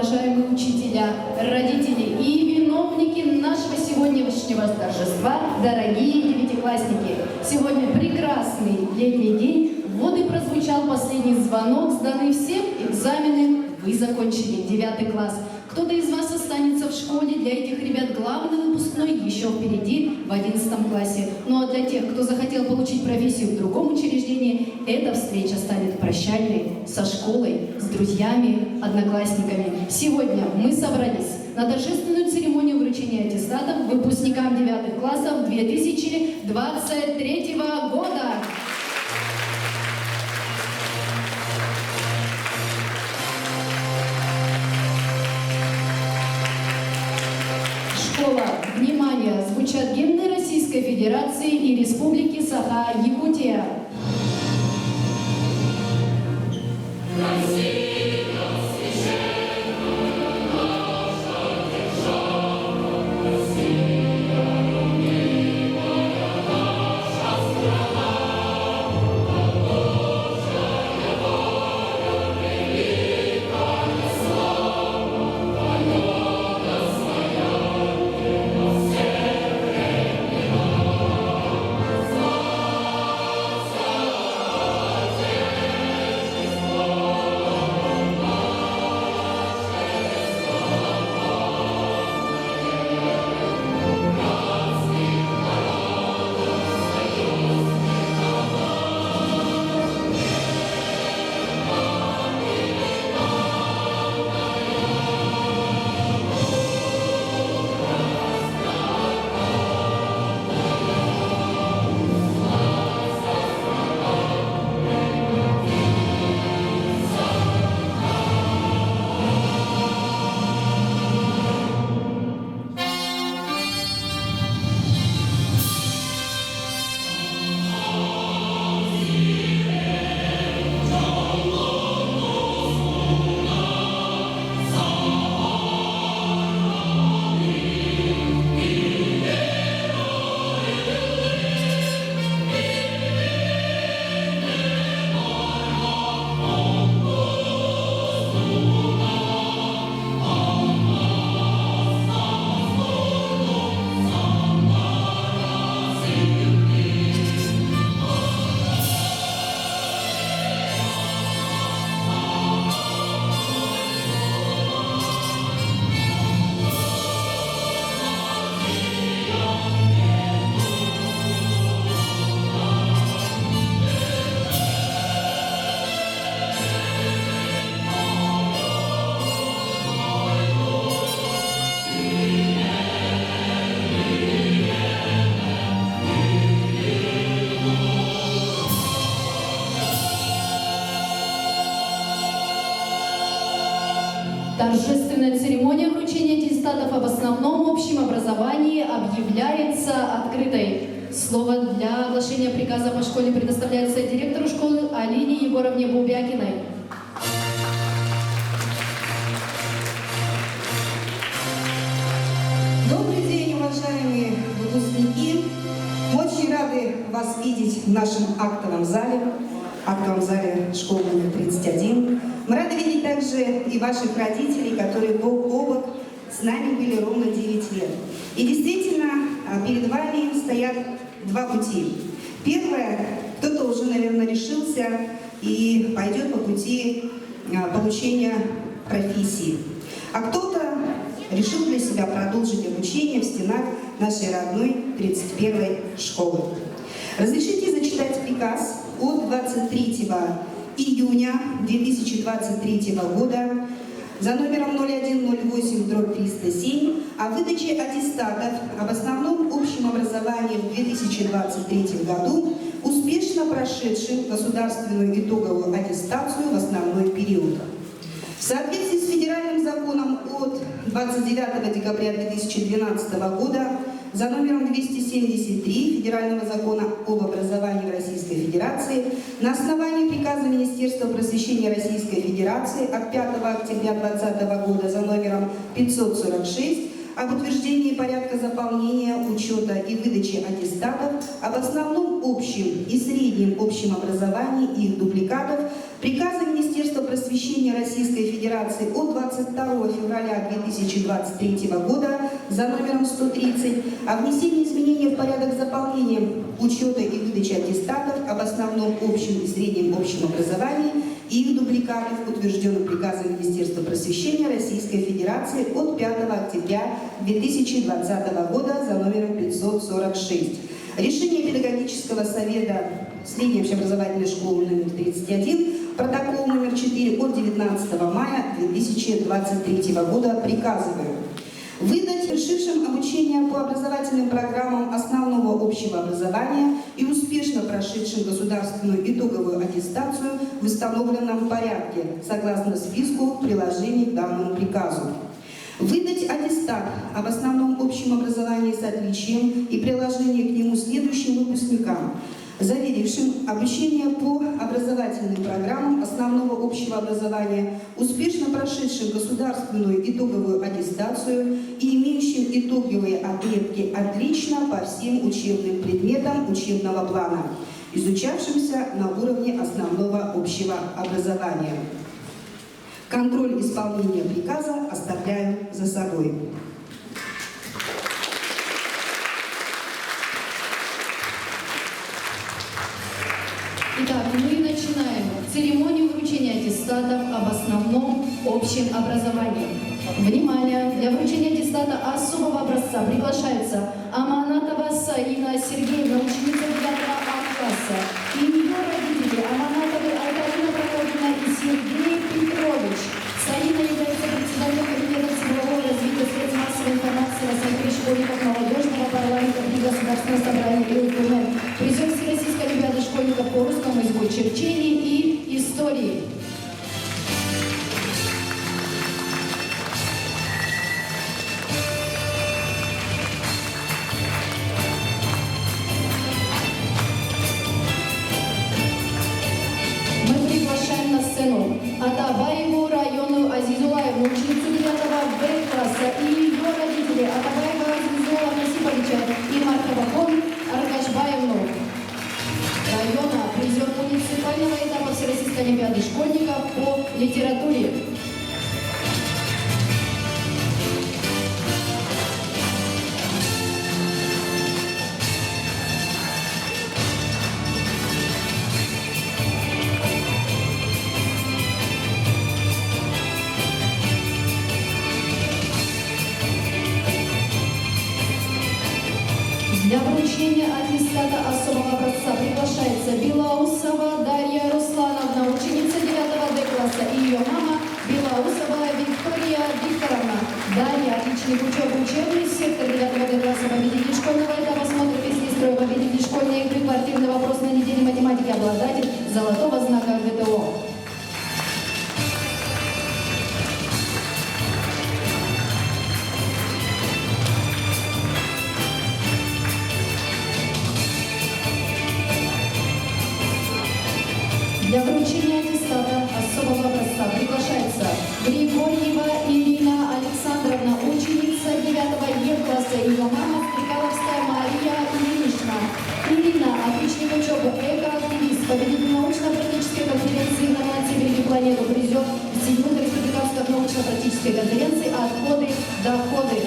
уважаемые учителя, родители и виновники нашего сегодняшнего торжества, дорогие девятиклассники. Сегодня прекрасный летний день, вот и прозвучал последний звонок, сданы все экзамены, вы закончили 9 класс. Кто-то из вас останется в школе, для этих ребят главный выпускной еще впереди, в 11 классе. Ну а для тех, кто захотел получить профессию в другом учреждении, эта встреча станет прощальной со школой, с друзьями, одноклассниками. Сегодня мы собрались на торжественную церемонию вручения аттестатов выпускникам 9 классов 2023 года. Внимание! Звучат гимны Российской Федерации и Республики Саха-Якутия. Торжественная церемония вручения аттестатов об основном общем образовании объявляется открытой. Слово для оглашения приказа по школе предоставляется директору школы Алине Егоровне Бубякиной. Добрый день, уважаемые выпускники! Мы очень рады вас видеть в нашем актовом зале школы номер 31. Мы рады видеть также и ваших родителей, которые бок о бок с нами были ровно 9 лет. И действительно, перед вами стоят два пути. Первое, кто-то уже, наверное, решился и пойдет по пути получения профессии. А кто-то решил для себя продолжить обучение в стенах нашей родной 31-й школы. Разрешите зачитать приказ от 23 июня 2023 года за номером 0108/307 о выдаче аттестатов об основном общем образовании в 2023 году, успешно прошедшим государственную итоговую аттестацию в основной период. В соответствии с федеральным законом от 29 декабря 2012 года за номером 273 Федерального закона об образовании в Российской Федерации на основании приказа Министерства просвещения Российской Федерации от 5 октября 2020 года за номером 546 об утверждении порядка заполнения, учета и выдачи аттестатов об основном общем и среднем общем образовании и их дубликатов Приказом Министерства просвещения Российской Федерации от 22 февраля 2023 года за номером 130 о внесении изменений в порядок заполнения, учета и выдачи аттестатов об основном общем и среднем общем образовании и их дубликатов, утвержденным приказом Министерства просвещения Российской Федерации от 5 октября 2020 года за номером 546. Решение педагогического совета средней общеобразовательной школы номер 31, протокол номер 4 от 19 мая 2023 года приказываю выдать решившим обучение по образовательным программам основного общего образования и успешно прошедшим государственную итоговую аттестацию в установленном порядке, согласно списку приложений к данному приказу. Выдать аттестат об основном общем образовании с отличием и приложение к нему следующим выпускникам, заверившим обучение по образовательным программам основного общего образования, успешно прошедшим государственную итоговую аттестацию и имеющим итоговые отметки «отлично» по всем учебным предметам учебного плана, изучавшимся на уровне основного общего образования. Контроль исполнения приказа оставляю за собой. Итак, мы начинаем церемонию вручения аттестатов об основном общем образовании. Внимание! Для вручения аттестата особого образца приглашается Аманатова Саина Сергеевна, ученица 9 А-класса, и ее родители Аманатовы Альтарина Прокопьевна и Сергей Петрович. Саина является председателем комитета цифрового развития средств массовой информации Российской школьников молодежного парламента при Государственном собрании ЛКН, призер Всероссийской олимпиады школьников по русскому языку, черчению и истории. Мы приглашаем на сцену Атабаеву районную Азизулаевну, ученицу 9 Б-класса, и ее родители Атабаева Азизула Насиповича и Мархабахон Аркашбаевну района, призер муниципального этапа Всероссийской олимпиады школьников по литературе. Для вручения аттестата особого образца приглашается Белоусова Дарья Руслановна, ученица 9 Д-класса, и ее мама Белоусова Виктория Викторовна. Дарья, отличник учебы, учебный сектор 9 Д-класса, победитель школьного этапа, смотра песни строя, победитель школьной игры, квартирный вопрос на неделе математики, обладатель золотого знака ГТО. Для вручения аттестата особого образца приглашается Григорьева Ирина Александровна, ученица 9 Е-класса, ее мама Стрекаловская Мария Ильинична. Ирина, отличник учебы, экоактивист, победитель научно-практической конференции «Информация береги планету», призер 7-й республиканской научно-практической конференции «Отходы, доходы».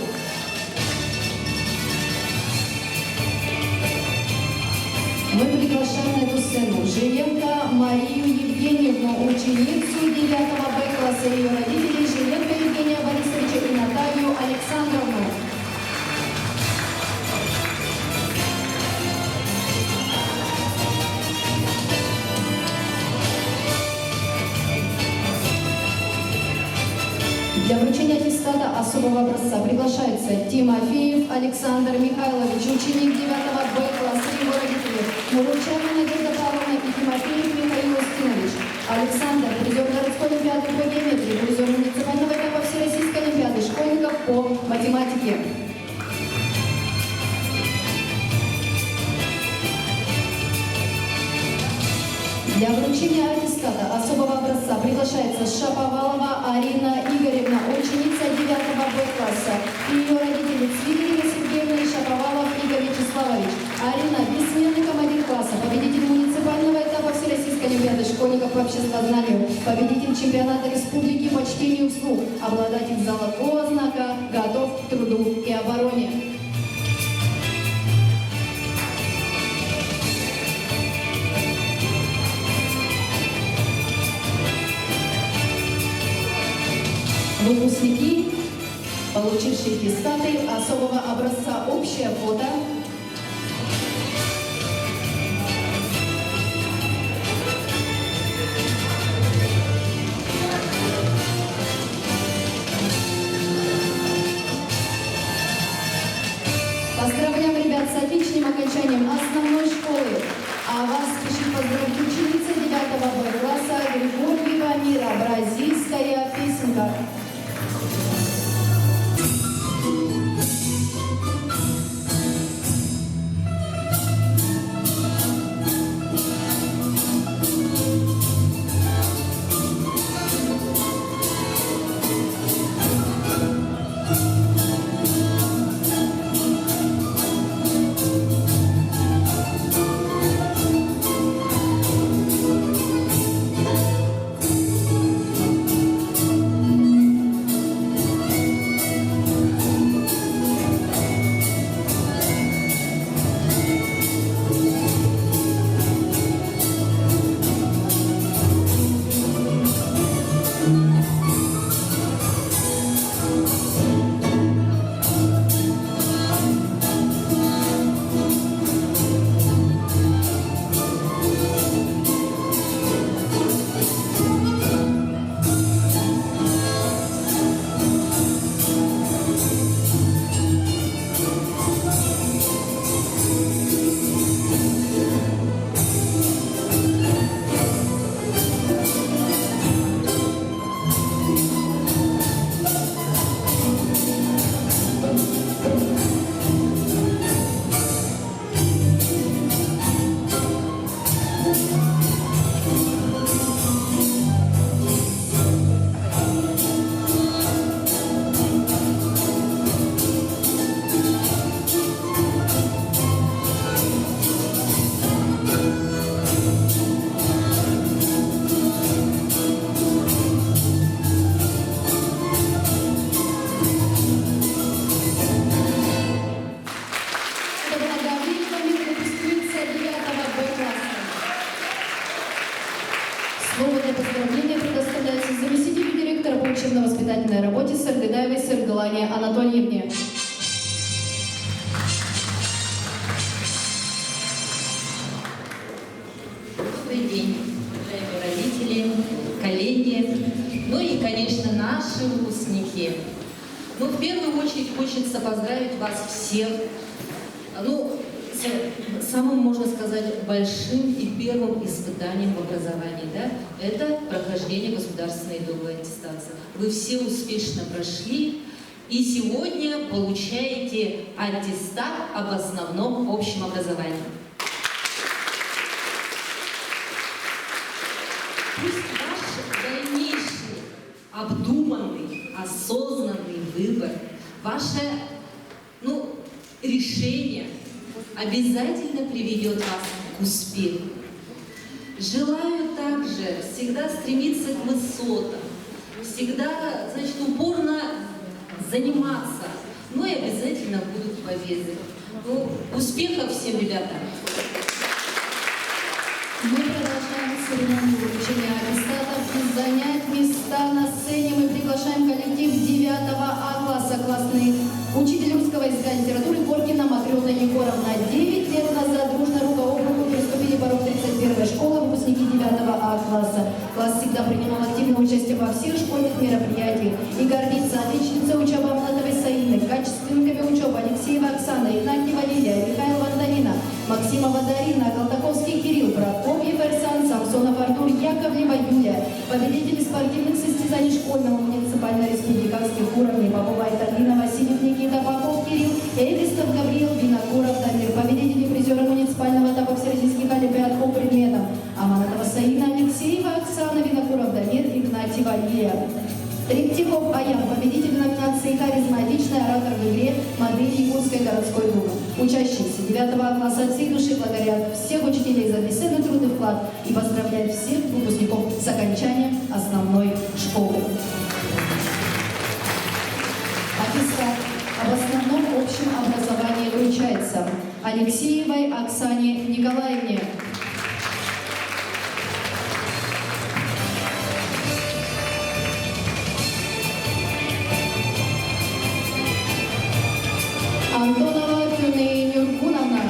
Мы приглашаем на эту сцену Жиленко Марию Евгеньевну, ученицу 9 Б-класса, ее родителей Жиленко Евгения Борисовича и Наталью Александровну. Для вручения аттестата особого образца приглашается Тимофеев Александр Михайлович, ученик 9 Б-класса, его родители Муручева Надежда Павловна и Тимофеев Михаил Устинович. Александр, призер городской олимпиады по геометрии, призер муниципального этапа Всероссийской олимпиады школьников по математике. Для вручения аттестата особого образца приглашается Шаповалова Арина Игоревна, ученица 9 Б-класса, и ее родители Цвилева Сергеевна и Шаповалов Игорь Вячеславович. Арина – бессменный командир класса, победитель муниципального этапа Всероссийской олимпиады школьников по обществознанию чемпионата республики по чтению вслух, обладатель золотого знака «Готов к труду и обороне». Выпускники, получившие аттестаты особого образца «Общее фото», поздравляем ребят с отличным окончанием основной школы. А вас спешит поздравить ученица 9 Б класса Григорьева Мира. Бразильская песенка. Слово для поздравления предоставляется заместителю директора по учебно-воспитательной работе Саргыдаевой Саргалане Анатольевне. Добрый день, уважаемые родители, коллеги, ну и, конечно, наши выпускники. Ну, в первую очередь хочется поздравить вас всех, с самым, можно сказать, большим и первым испытанием в образовании, да? Это прохождение государственной итоговой аттестации. Вы все успешно прошли и сегодня получаете аттестат об основном общем образовании. Пусть ваш дальнейший, обдуманный, осознанный выбор, ваше, решение обязательно приведет вас к успеху. Желаю также всегда стремиться к высотам, всегда, упорно заниматься, и обязательно будут победы. Успехов всем, ребята! Мы продолжаем церемонию вручения аттестатов. Занять места на сцене мы приглашаем коллектив 9 А класса, классный учитель русского языка и литературы Боркина Матрёна Егоровна. 9 лет назад дружно рука об руку переступили порог 31-й школы выпускники 9 А класса. Класс всегда принимал активное участие во всех школьных мероприятиях и гордится отличницей учебы Аманатовой Саины, качественниками учебы Алексеева Оксана, Игнатьева Лилия, Михайлова Антонина, Максимова Дарина, Колтаковский Кирилл, Прокопьев Арсан, Самсонов Артур, Яковлева Юлия, победители спортивных состязаний школьного муниципально-республиканских уровней, Попова Италина, Васильев Никита, Попов Кирилл, Эвистов Гавриил, Винокуров Дамир, победители призеры муниципального этапа всероссийских олимпиад по предметам, Аманатова Саина, Алексеева Оксана, Винокуров Дамир, Игнатьева Лилия. Рептиков Аян, победитель номинации «Харизматичный оратор в игре модель Якутской городской думы». Учащиеся 9 класса от всей души благодарят всех учителей за бесценный труд и вклад и поздравляют всех выпускников с окончанием основной школы. Аттестат об основном общем образовании вручается Алексеевой Оксане Николаевне. Антонова Кюней Нюркуновна.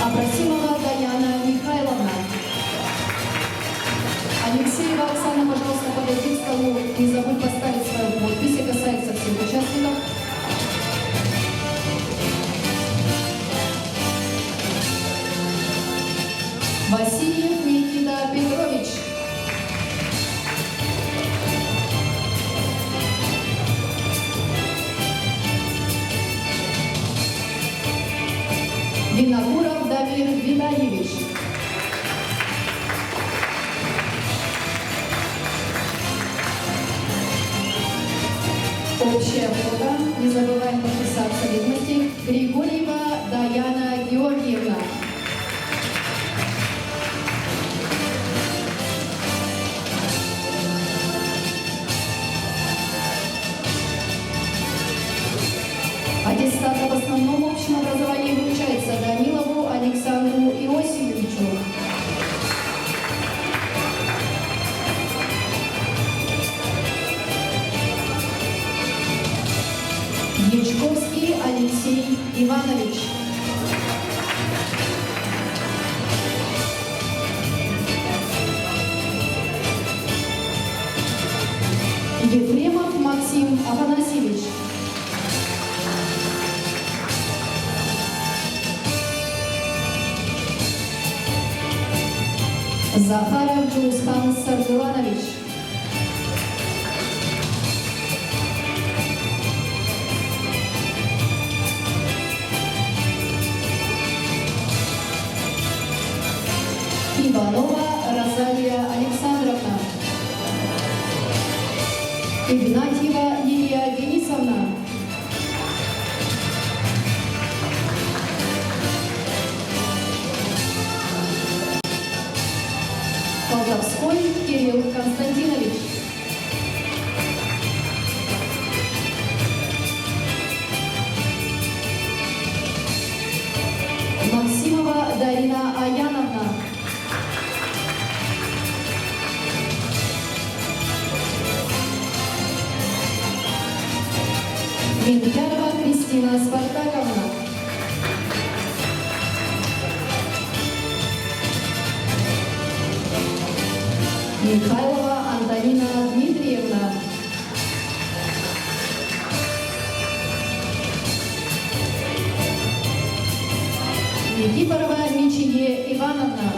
Абрасимова Даяна Михайловна. Алексеева Оксана, пожалуйста, подойди к столу. Не забудь поставить свою подпись, и касается всех участников. Васильев Никита Петрович. Винокуров Дамир Витальевич. Общая фото. Не забываем подписаться ведомости. Григорьева Даяна Георгиевна. Аттестат об основном общем образовании вручается Данилову Александру Иосифовичу. Ячковский Алексей Иванович. Ефремов Максим Афанасьевич. Захаров Джузхан Сардыланович. Иванова Розалия Александровна. Игнатьева Лилия Денисовна. Колдовской Кирилл Константинович. Максимова Дарина Аяновна. Минтярова Кристина Спартаковна. Михайлова Антонина Дмитриевна. Никипорова Мичие Ивановна.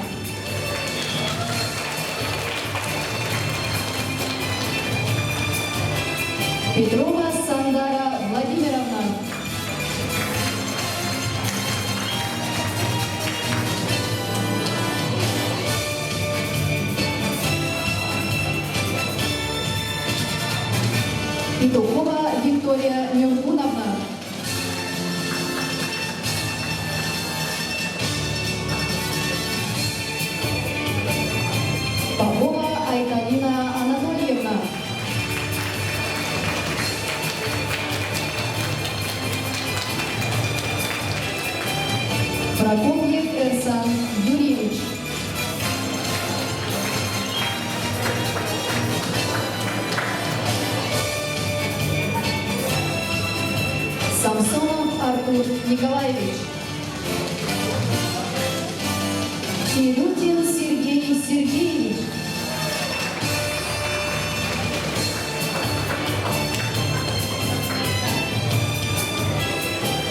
Петрова Сандара Владимировна. Петухова Виктория Нюркуновна. Попова Айталина Анатольевна. Прокопьев Эрсан Юрьевич. Самсонов Артур Николаевич. Сирутин Сергей Сергеевич.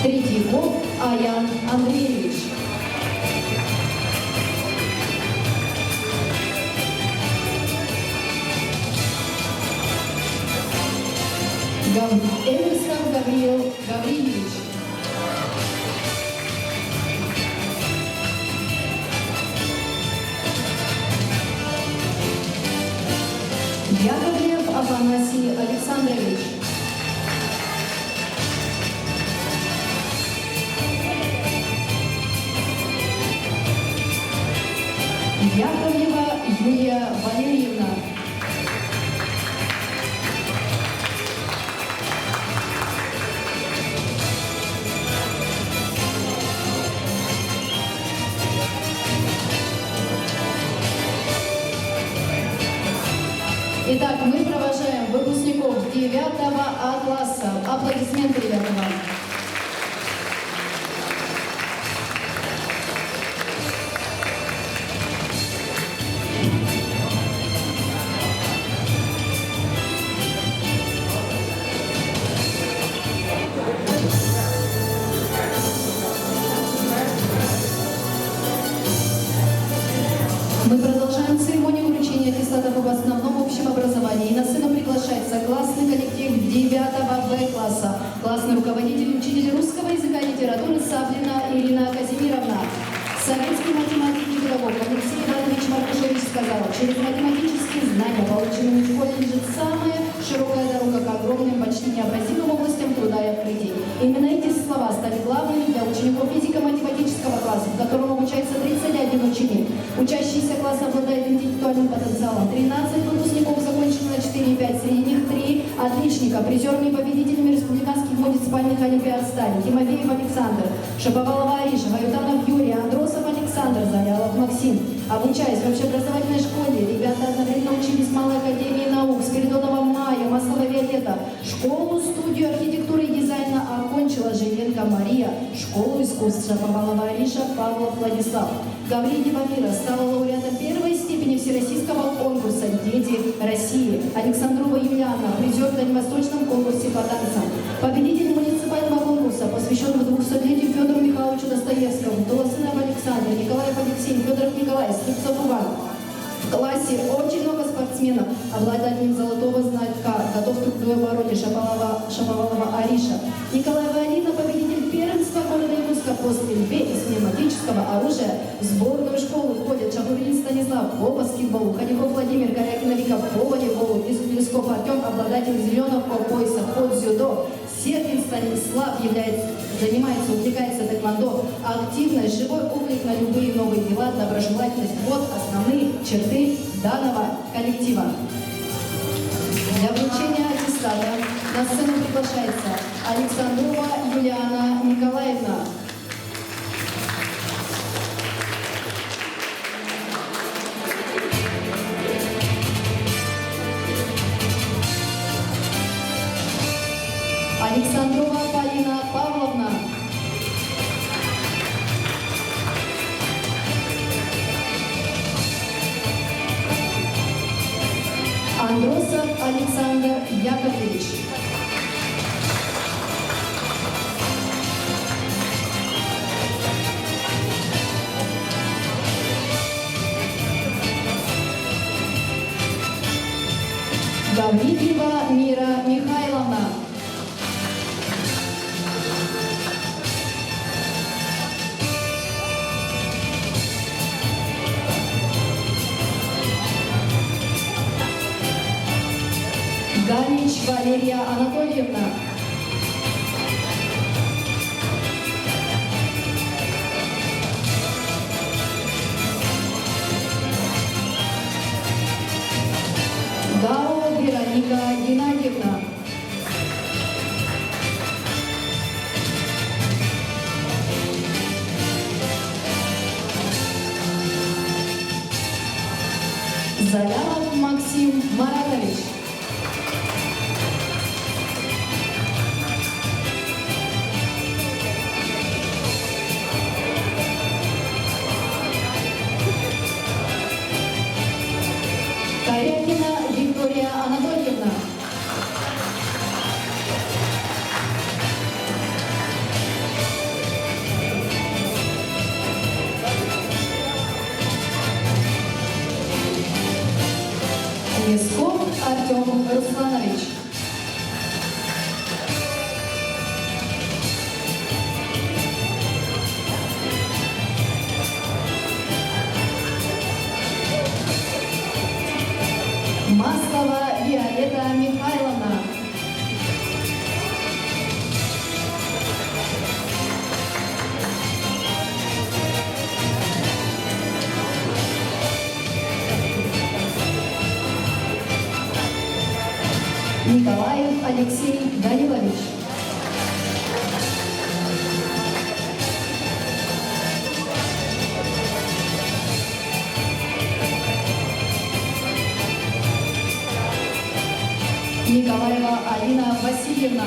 Третьяков Аян Андреевич. Эверсон Гавриил Гаврилович. Афанасий Александрович. Яковлева Юлия Валерьевна. Итак, мы провожаем выпускников 9 А класса. Аплодисменты, ребята, вам. Мы продолжаем церемонию вручения аттестатов об основном общем образовании. И на сцену приглашается классный коллектив 9 Б класса, классный руководитель, учитель русского языка и литературы Саблина Ирина Казимировна. Советский математик и педагог Алексей Иванович Маркушевич сказал: через математические знания, полученные в школе, лежит самая широкая дорога к огромным, почти необразимым областям труда и открытий. Именно эти слова стали главными для учеников физико-математического класса, в котором обучается 31 ученик. Учащийся класс обладает интеллектуальным потенциалом. 13 выпускников закончили на 4,5, среди них 3 отличника, призерами и победителями республиканских муниципальных олимпиад стали Тимофеев Александр, Шаповалова Ариша, Ваюданов Юрий, Андросов Александр, Завьялов Максим. Обучаясь в общеобразовательной школе, ребята одновременно учились в Малой академии наук, Спиридонова Майя, Маслова Виолетта, школу-студию архитектуры и дизайна окончила Живенко Мария, школу искусств Шаповалова Ариша, Павлов Владислав. Гаврилева Мира стала лауреатом первой степени всероссийского конкурса «Дети России». Александрова Юлиана, призер в дальневосточном конкурсе по танцам. Победитель муниципального конкурса, посвященного 200-летию Федору Михайловичу Достоевскому, Толосынов Александр, Николаев Алексей, Федоров Николай, Слепцов Иван. В классе очень много спортсменов, обладатель золотого знака, готов к обороте Шаповалова Ариша. Николаева Алина, победитель первенства города Якутска по стрельбе из пневматического оружия. В сборную школу входят Шабурин Станислав по баскетболу, Ходяков Владимир, Корякина Вика по волейболу, Лесков Артем, обладатель зеленого пояса по дзюдо. Серкин Станислав занимается, увлекается тэквондо, активность, живой отклик на любые новые дела, доброжелательность. Вот основные черты данного коллектива. Для вручения аттестата на сцену приглашается Александрова Юлиана Николаевна. Александрова Полина Павловна. Андросов Александр Яковлевич. Гаврилева Мира Михайловна. Галич Валерия Анатольевна. Гао Вероника Геннадьевна. Завьялов Максим Маратович. Корякина Виктория Анатольевна. Лесков Артем Русланович. Маслова Виолетта Михайловна. Николаев Алексей Данилович. Николаева Алина Васильевна.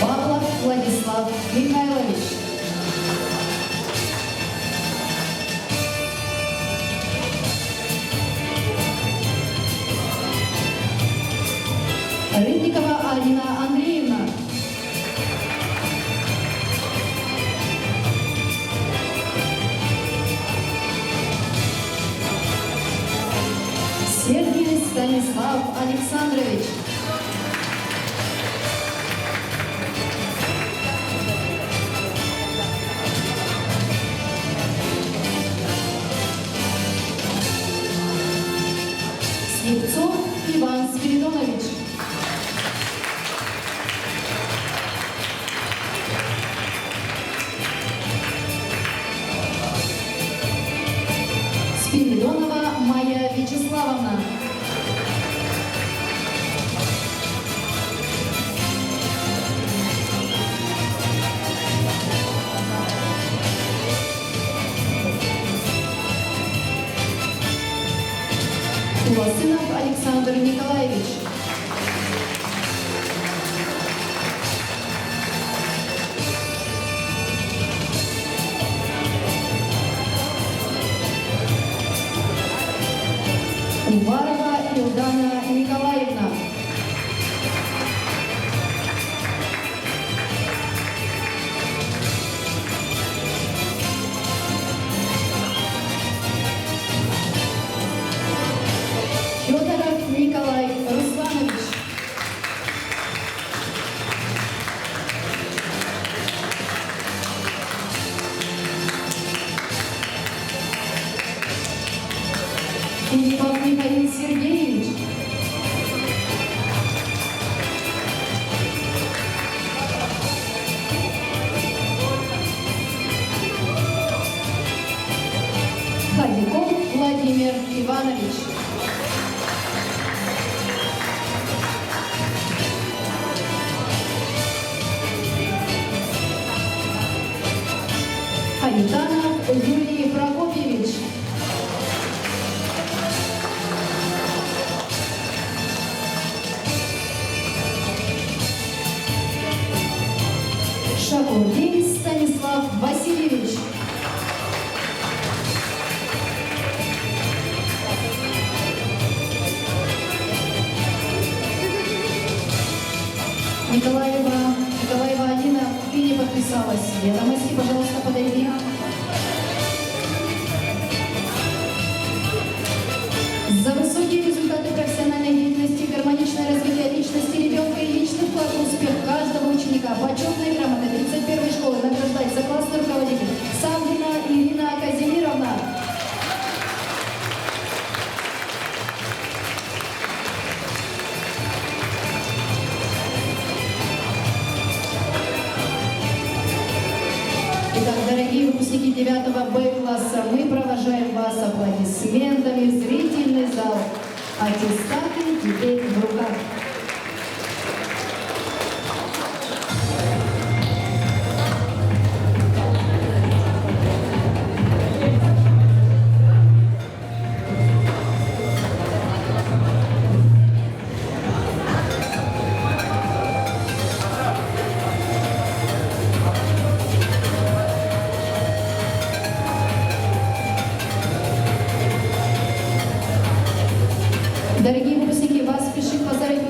Павлов Владислав Михайлович. Рыбникова Алина Андреевна. Сергий Станислав Александрович. Слепцов Иван Спиридонович. Спиридонова Майя Вячеславовна. Лосынов Александр Николаевич. Уварова Илдана Николаевна. Федоров Николай Русланович. Филиппов Михаил Сергеевич. Ходяков Владимир Иванович. Ханитанов Юрий Прокопьевич. Шакурдин Станислав Васильевич. Николаева Алина, ты не подписалась. Ведомости, пожалуйста, подойди. За высокие результаты профессиональной деятельности, гармоничное развитие личности ребенка и личный вклад в успех каждого ученика. Почетной грамотой 31-й школы награждается классный руководитель Самбина Ирина Казимировна. Итак, дорогие выпускники 9 Б-класса, мы провожаем вас аплодисментами в зрительный зал. Аттестаты теперь в руках. Дорогие выпускники, вас спешит поздравить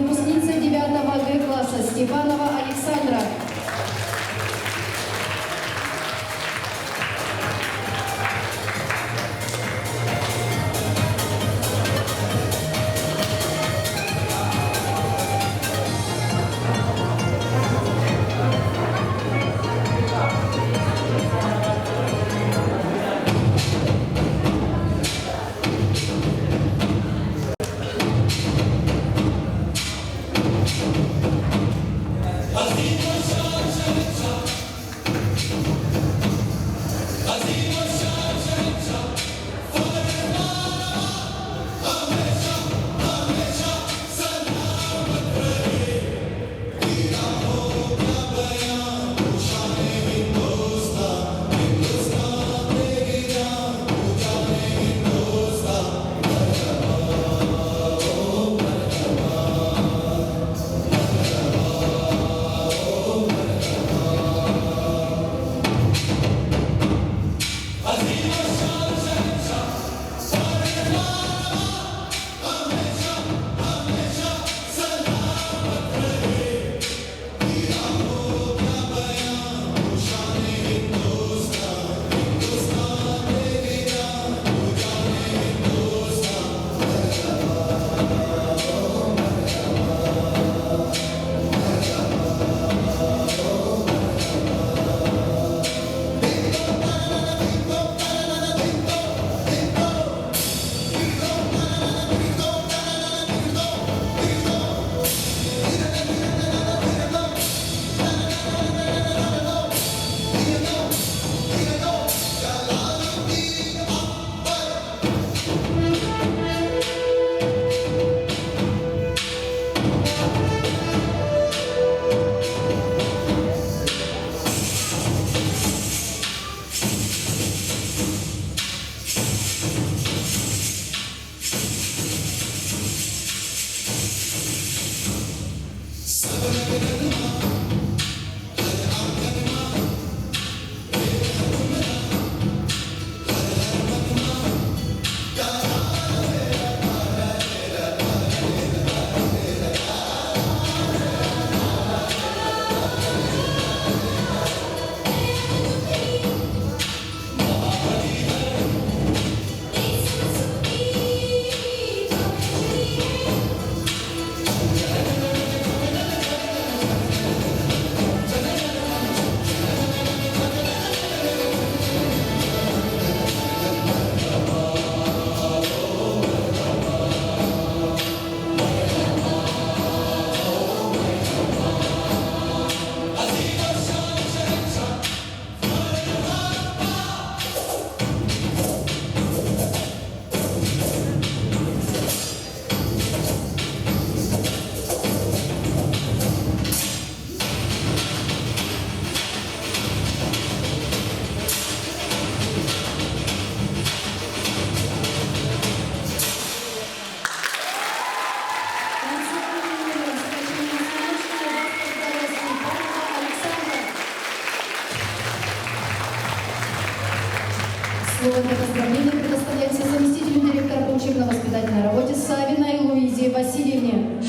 Слово для поздравления предоставляется заместителю директора по учебно-воспитательной работе Савиной Луизе Васильевне.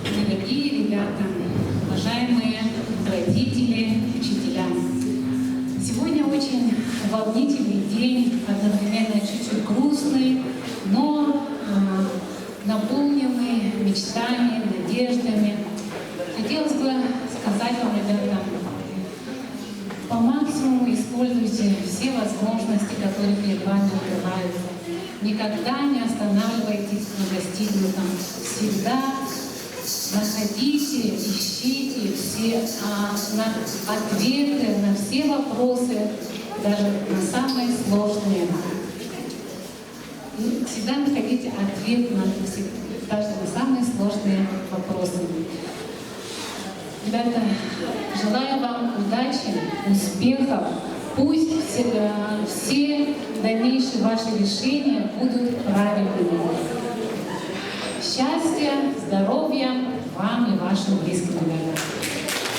Дорогие ребята, уважаемые родители, учителя, сегодня очень волнительный день, одновременно чуть-чуть грустный, но наполненный мечтами, надеждами. Хотелось бы сказать вам, ребята, по максимуму используйте все возможности, которые перед вами открываются. Никогда не останавливайтесь на достигнутом. Всегда находите, ищите все ответы на все вопросы, даже на самые сложные. Всегда находите ответ даже на самые сложные вопросы. Ребята, желаю вам удачи, успехов. Пусть все дальнейшие ваши решения будут правильными. Счастья, здоровья вам и вашим близким, ребята.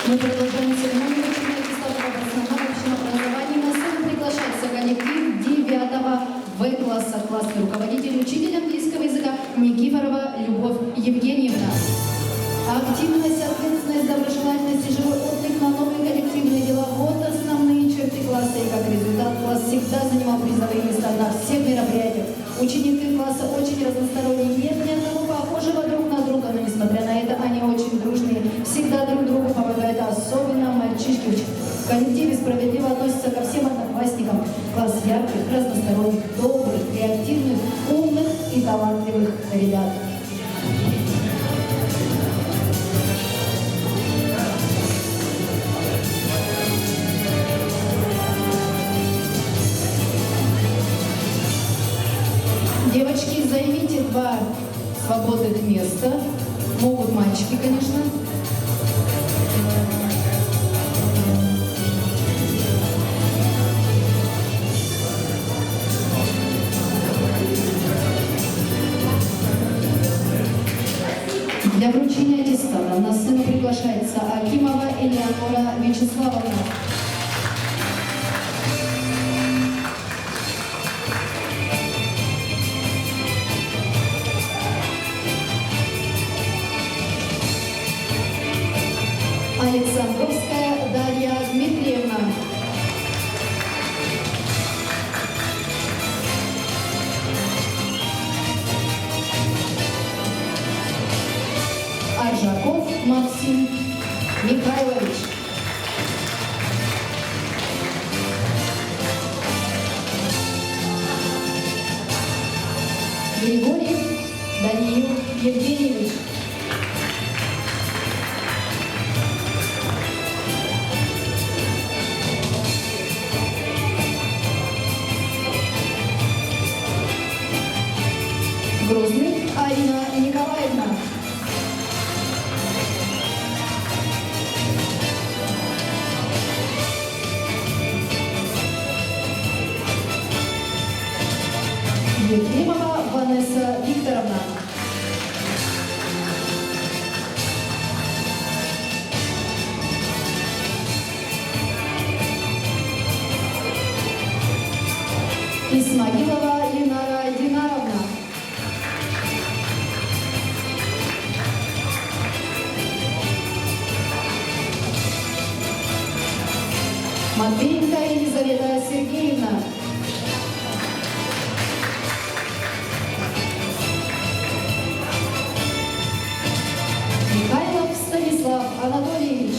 Мы продолжаем церемонию вручения аттестатов об основном общем образовании. На сцену приглашается коллектив 9 В-класса, классный руководитель, учитель английского языка Никифорова Любовь Евгеньевна. Активность, ответственность, доброжелательность и живой отклик на новые коллективные дела – вот основные черты класса. И как результат, класс всегда занимал призовые места на всех мероприятиях. Ученики класса очень разносторонние, нет ни одного похожего друг на друга, но несмотря на это, они очень дружные, всегда друг другу помогают, особенно мальчишки. В коллективе справедливо относятся ко всем одноклассникам. Класс ярких, разносторонних, добрых, креативных, умных и талантливых ребят. Девочки, займите 2 свободных места. Могут мальчики, конечно. Для вручения аттестата на сцену приглашается Акимова Элеонора Вячеславовна. Александровская Дарья Дмитриевна. Аржаков Максим Михайлович. Григорий Даниил Евгеньевич. Грозных Арина Николаевна. Ефремова Ванесса Викторовна. Исмаилова Ленара Динаровна. Матвеенко Елизавета Сергеевна. Михайлов Станислав Анатольевич.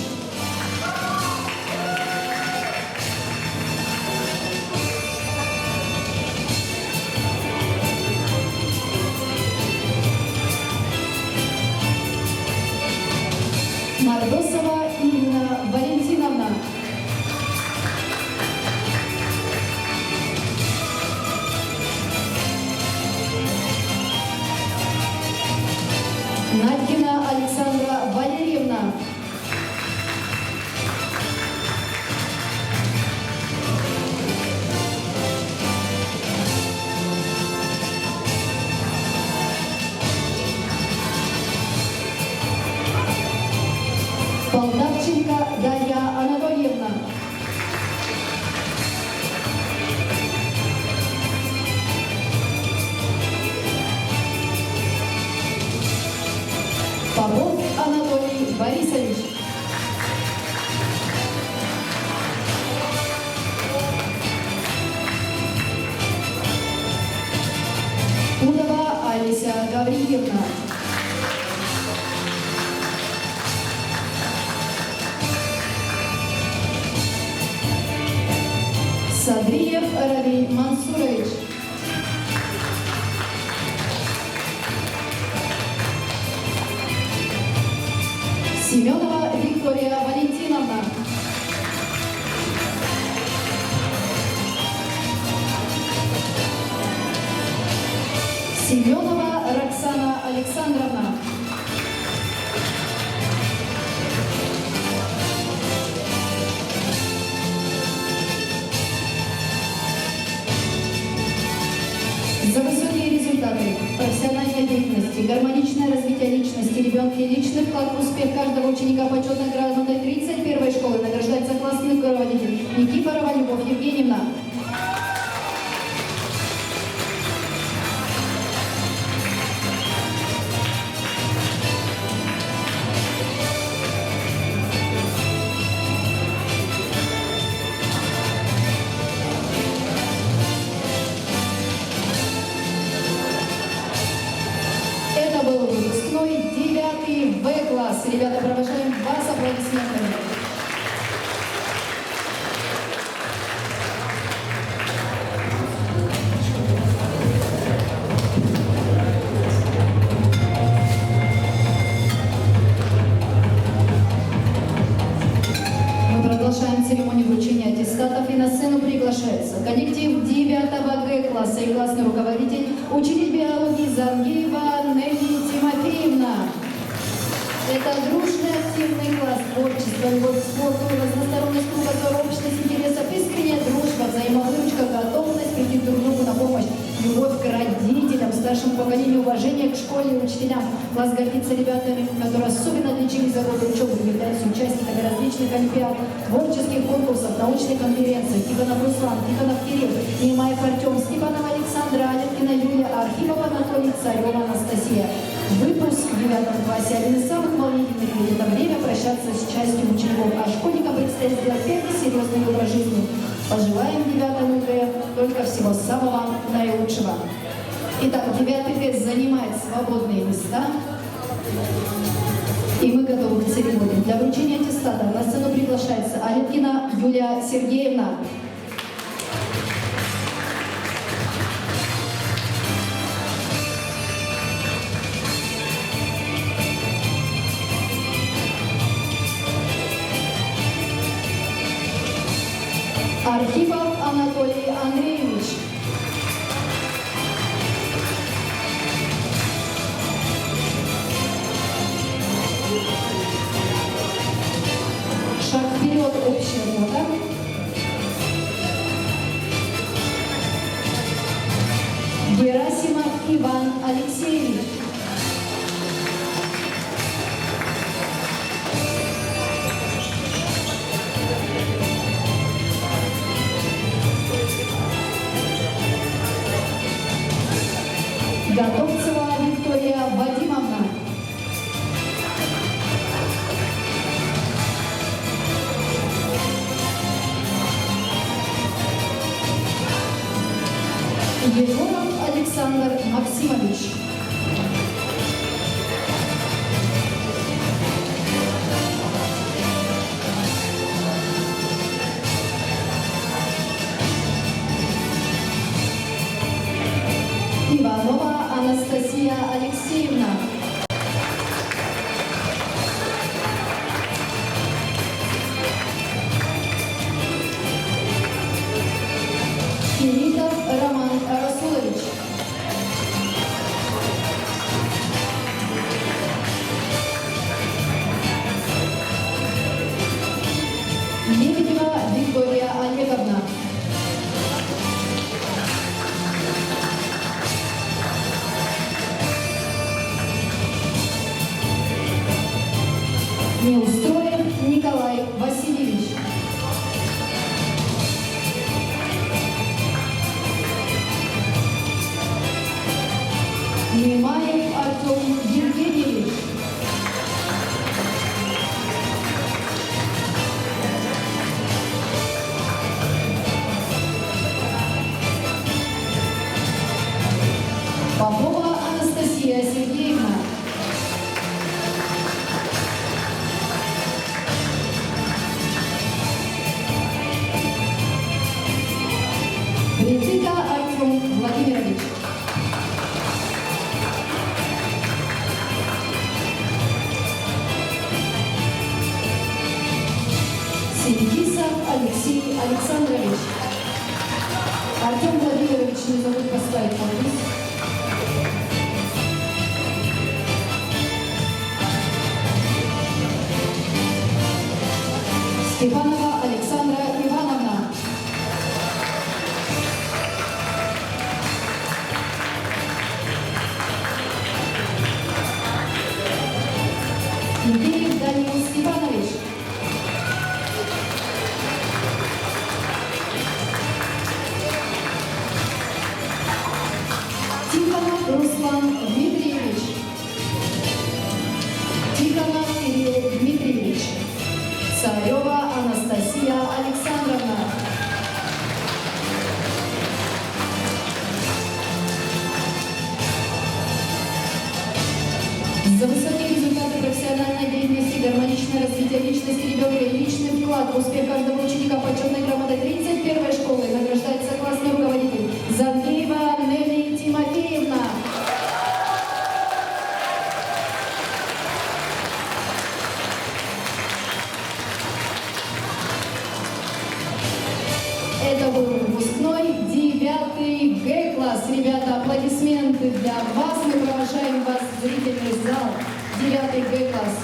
Мордосова Ирина Валентиновна. Надькина Александра Валерьевна. Полтавская Кравченко Дарья Анатольевна. Попов Анатолий Борисович. Удова Алися Гавриевна. Садриев Равиль Мансурович. Семенова Виктория Валентиновна. Семенова Роксана Александровна. За высокие результаты профессиональной деятельности, гармоничное развитие личности ребенка и личный вклад в успех каждого ученика почетной грамотой 31-й школы награждается классный руководитель Никифорова Любовь Евгеньевна. Это был выпускной 9-й В-класс. Ребята, провожаем вас аплодисментами. Мы продолжаем церемонию вручения аттестатов, и на сцену приглашается коллектив 9-го Г-класса и классный руководитель, учитель биологии Зангиева Нелли Тимофеевна. Это дружный, активный класс, творчество, любовь к спорту, разносторонность кругозора, общность интересов, искренняя дружба, взаимовыручка, готовность прийти друг другу на помощь, любовь к родителям, старшему поколению, уважение к школе и учителям. Класс гордится ребятами, которые особенно отличились за годы учебы, являются участниками различных олимпиад, творческих конкурсов, научных конференций. Тихонов Руслан, Тихонов Кирилл, Немаев Артем, Степанов Александра, Алевкина Юлия, Архипов Анатолий, Царева Анастасия. Выпуск в 9 классе один из самых волнительных, ведь это время прощаться с частью учеников, а школьникам предстоит сделать первый серьезный выбор жизни. Пожелаем 9 Г только всего самого наилучшего. Итак, 9 Г занимает свободные места. И мы готовы к церемонии. Для вручения аттестата на сцену приглашается Алевкина Юлия Сергеевна. Архипов Анатолий Андреевич. Шаг вперед, общая работа. Герасимов Иван Алексеевич. Готовцева Виктория Вадимовна. Егоров Александр Максимович. Иванова Анастасия Алексеевна. Киритов Роман Расулович. Лебедева Виктория Олеговна. Неустроев Николай. Алексей Александрович. Артем Владимирович, не забудь поставить подпись. Степанова Александра Ивановна. Евгений Данил Степанович. Тихонов Руслан Дмитриевич. Тихонов Кирилл Дмитриевич. Царева Анастасия Александровна. За высокие результаты профессиональной деятельности, гармоничное развитие личности ребенка и личный вклад в успех каждого ученика почетной грамотой 31-й школы награждается классный руководитель Зангеева Нелли Тимофеевна. Это был выпускной 9-й Г-класс. Ребята, аплодисменты для вас. Мы провожаем вас в зрительный зал. 9-й Г-класс.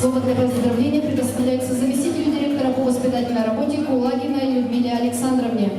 Слово для поздравления предоставляется заместителю директора по воспитательной работе Кулагиной Людмиле Александровне.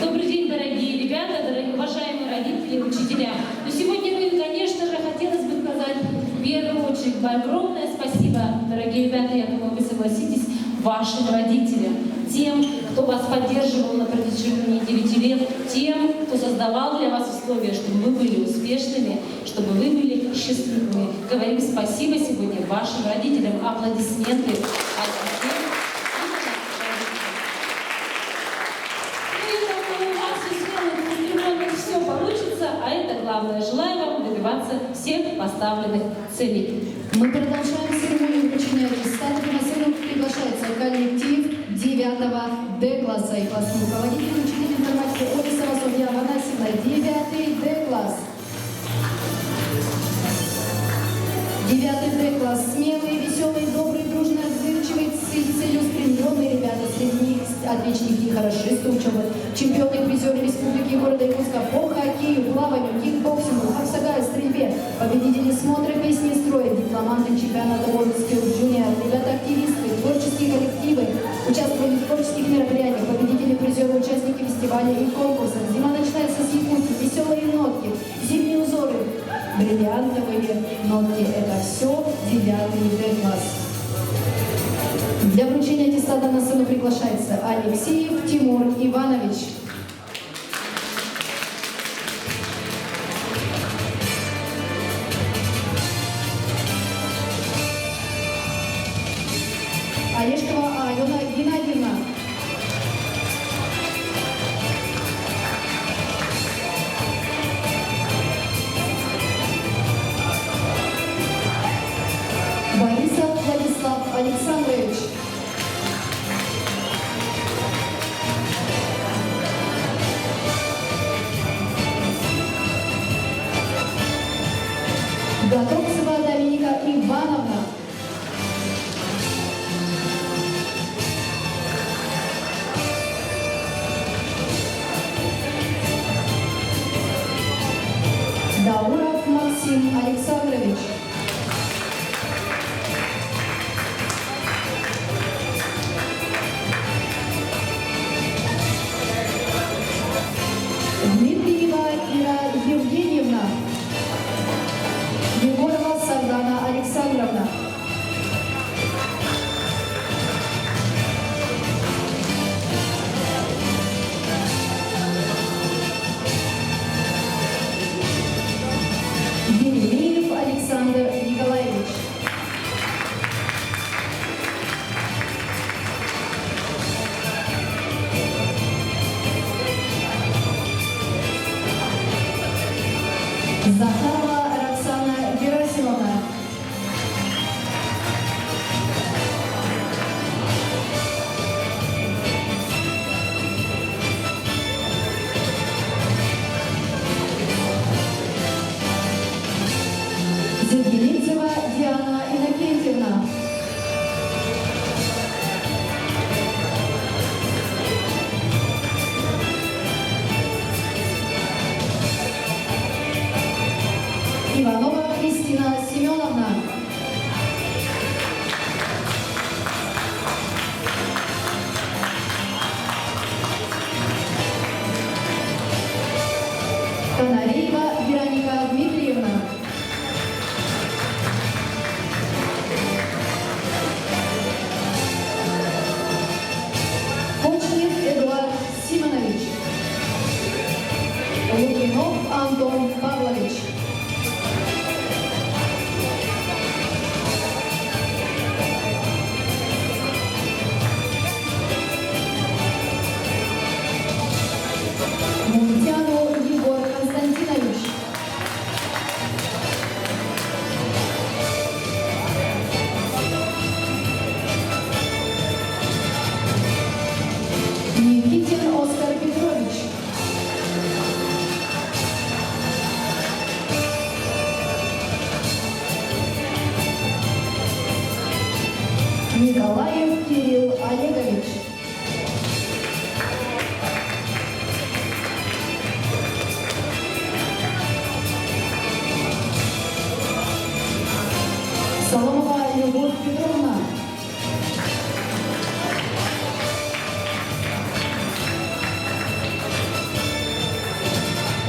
Добрый день, дорогие ребята, дорогие уважаемые родители и учителя. Но сегодня мы, конечно же, хотелось бы сказать в первую очередь огромное спасибо, дорогие ребята, я думаю, вы согласитесь, вашим родителям, тем, кто вас поддерживал на протяжении 9 лет, тем, кто создавал для вас условия, чтобы вы были успешными, чтобы вы были счастливыми. Говорим спасибо сегодня вашим родителям. Аплодисменты. Все получится, а это главное. Желаю вам добиваться всех поставленных целей. Мы продолжаем церемонию вручения аттестатов. На сцену приглашается коллектив 9-го Д-класса и классный руководитель, учитель информатики Олесова Софья Афанасьевна, 9-й Д-класс. 9-й Д-класс. Смелые, веселые, добрые, дружные, отзывчивые, целеустремленные ребята. Среди них отличники и хорошисты учебы, чемпионы и призеры республики города Якутска по хоккею, плаванию, кикбоксингу, хапсагаю, стрельбе, победители смотра песни строя, дипломанты чемпионата World Skills Junior, ребята-активисты, творческие коллективы, участвовали в творческих мероприятиях, победители, призеры, участники фестиваля и конкурсов. Зима начинается с Якутии, веселые нотки, зимние узоры, бриллиантовые нотки. Это все 9-й Д-класс. Для вручения аттестата на сцену приглашается Алексеев Тимур Иванович. Олешкова Алена Геннадьевна. Борисов Владислав Александрович. Готовцева Доминика Ивановна. Дауров Максим Александрович. Дмитриева Ира Евгеньевна. Егорова Кочнев Эдуард Симонович. Лукинов Антон Павлович. Мунтяну Егор Константинович. Никитин Оскар Петрович. Николаев Кирилл Олегович. Соломова Любовь Петровна.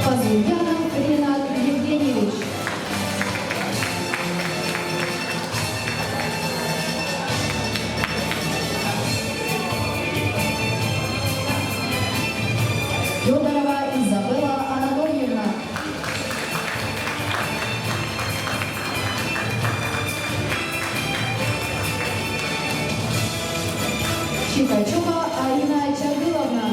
Пазуянов Ренат Евгеньевич. Федорова Изабелла Анатольевна. Чикачева Арина Чардыловна.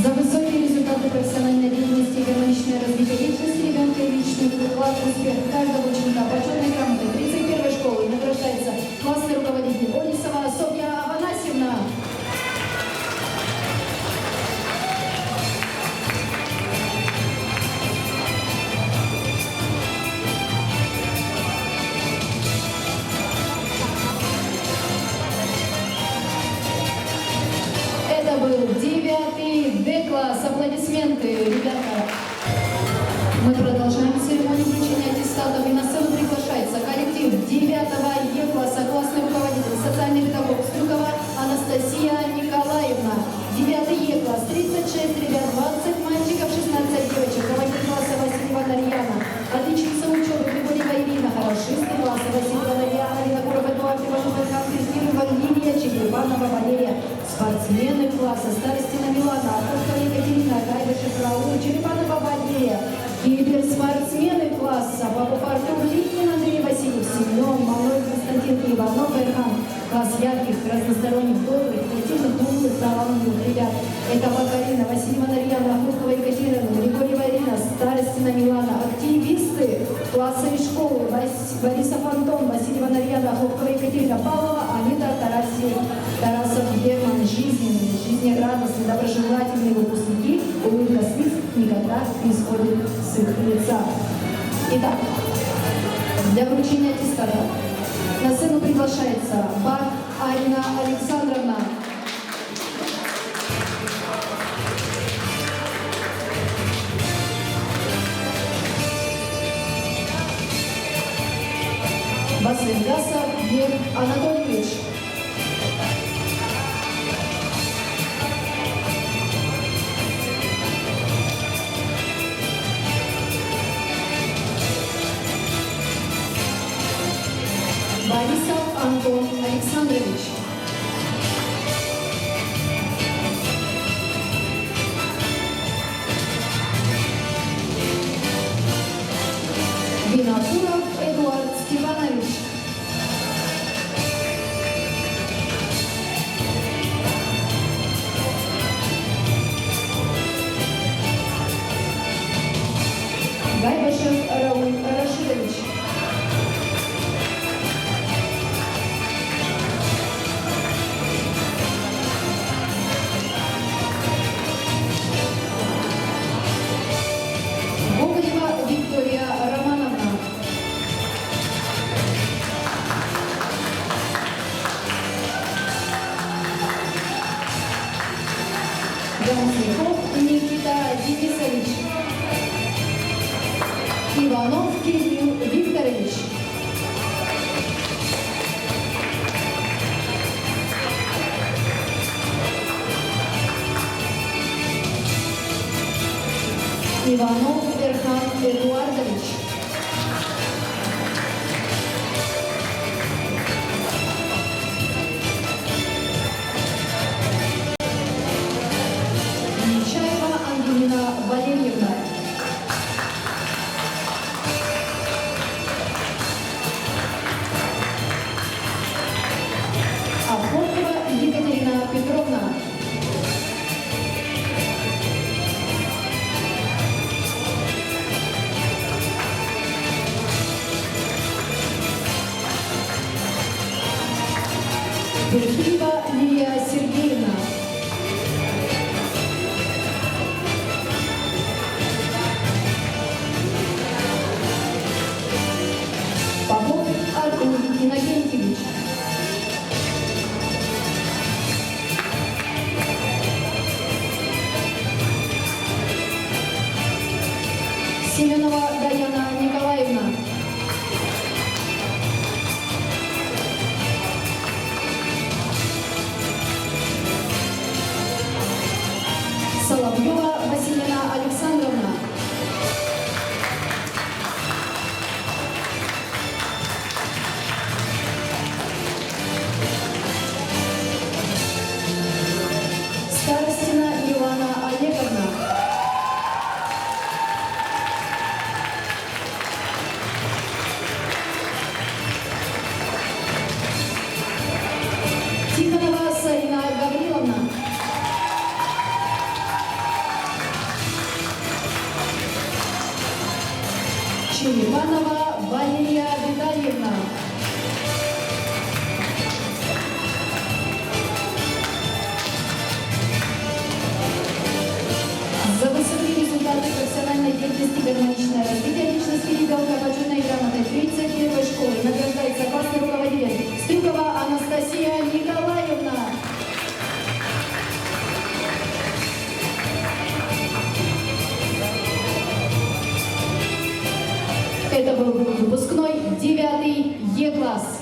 За высокие результаты профессиональной деятельности и гармоничное развитие личности ребенка и личный вклад в успех каждого ученика почетной грамотой 31-й школы награждается классный руководитель Олисова Софья Афанасьевна. Это был 9-й Д-класс. Аплодисменты, ребята. Мы продолжаем церемонию вручения аттестатов, и на сцену приглашается коллектив 9-го Е-класса, классный руководитель, социальный педагог Стрюкова Анастасия Николаевна. 9-й Е-класс, 36 ребят, 20 мальчиков, 16 девочек, руководитель класса Васильева Нарьяна, отличница учебы Григорьева Ирина, хорошисты класса Васильева Нарьяна, Виногуров Эдуард, Иванов Эльхан, Кириллова Лилия, Черепанова Валерия, спортсмены класса Старостина Милана, Аховская Екатерина, Гайдышев Рауль, Черепанова Валерия, киберспортсмены класса Попов Артур, Ликин Андрей Васильев, Семен, Малой Константин, Иванов Эльхан, класс ярких, разносторонних, добрых, креативных, умных, талантливых ребят. Это Бакарина, Васильева Нарьяна, Аховская Екатерина, Григорьева Ирина, Старостина Милана, активисты класса и школы Борисов Антон, Васильева Нарьяна, Аховская Екатерина, Павлова, Анита, Тарасов Герман, жизнерадостные, доброжелательные выпускники, улыбка с лиц никогда не сходит с их лица. Итак, для вручения аттестата на сцену приглашается Бак Арина Александровна. Басвергасов Лев Анатольевич. Борисов Антон Александрович. Винокуров Эдуард Степанович. Гайбашев Рауль Рашидович. Гоголева Виктория Романовна. Ганзиков Никита Денисович. Иванов Кирилл Викторович. Иванов Эрхан Эдуардович. Туркиева Лилия Сергеевна. Попов Артур Иннокентьевич. Семенова Даяна Николаевна. Соловьева Василина Александровна. Старостина Ивана Олеговна. Тихонова Сарина Гавриловна. Черепанова Валерия Витальевна. За высокие результаты профессиональной деятельности, гармоничное развитие личности ребенка, почетной грамотой 31-й школы награждается классный руководитель Стрюкова Анастасия Николаевна. Это был выпускной 9 Е-класс.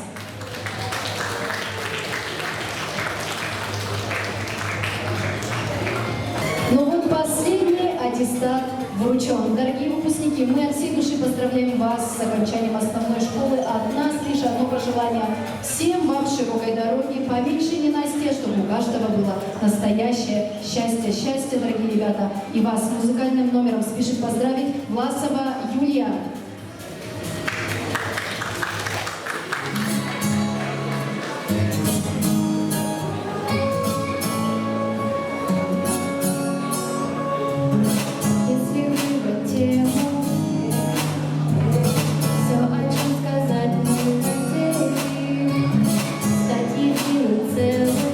Ну вот последний аттестат вручен. Дорогие выпускники, мы от всей души поздравляем вас с окончанием основной школы. От нас лишь одно пожелание. Всем вам широкой дороги, поменьше ненастья, чтобы у каждого было настоящее счастье. Счастье, дорогие ребята. И вас с музыкальным номером спешит поздравить Власова Юлия. Если выбрать тему, все, о чем сказать мы хотели, стать единым целым.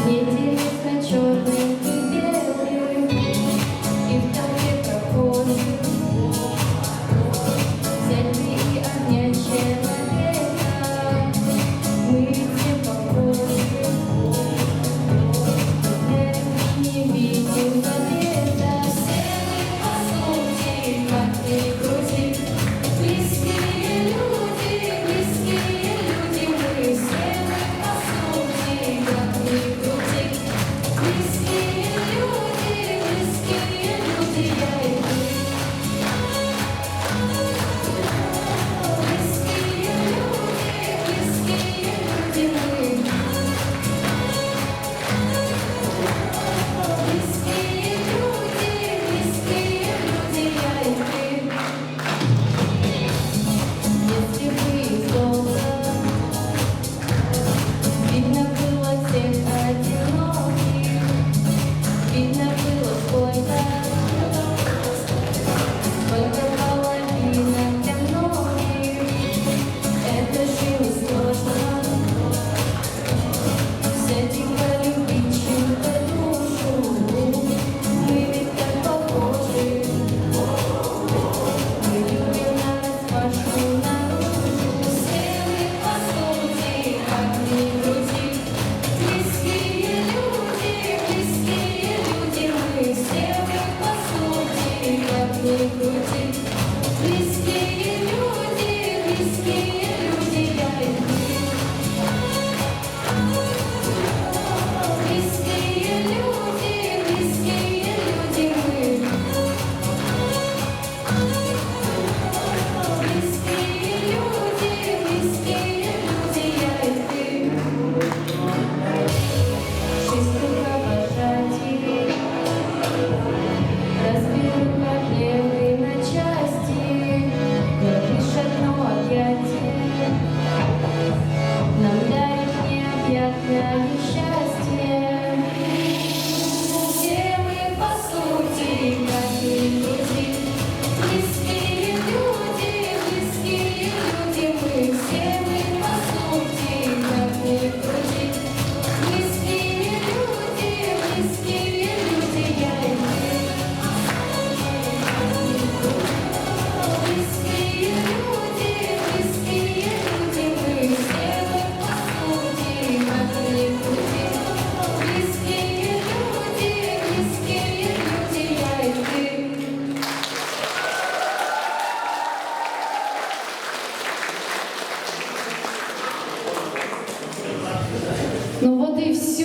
Не делить на черный и белый, и в толпе проходим.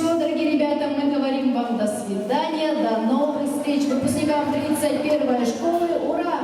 все, дорогие ребята, мы говорим вам до свидания, до новых встреч. Выпускникам 31-й школы, ура!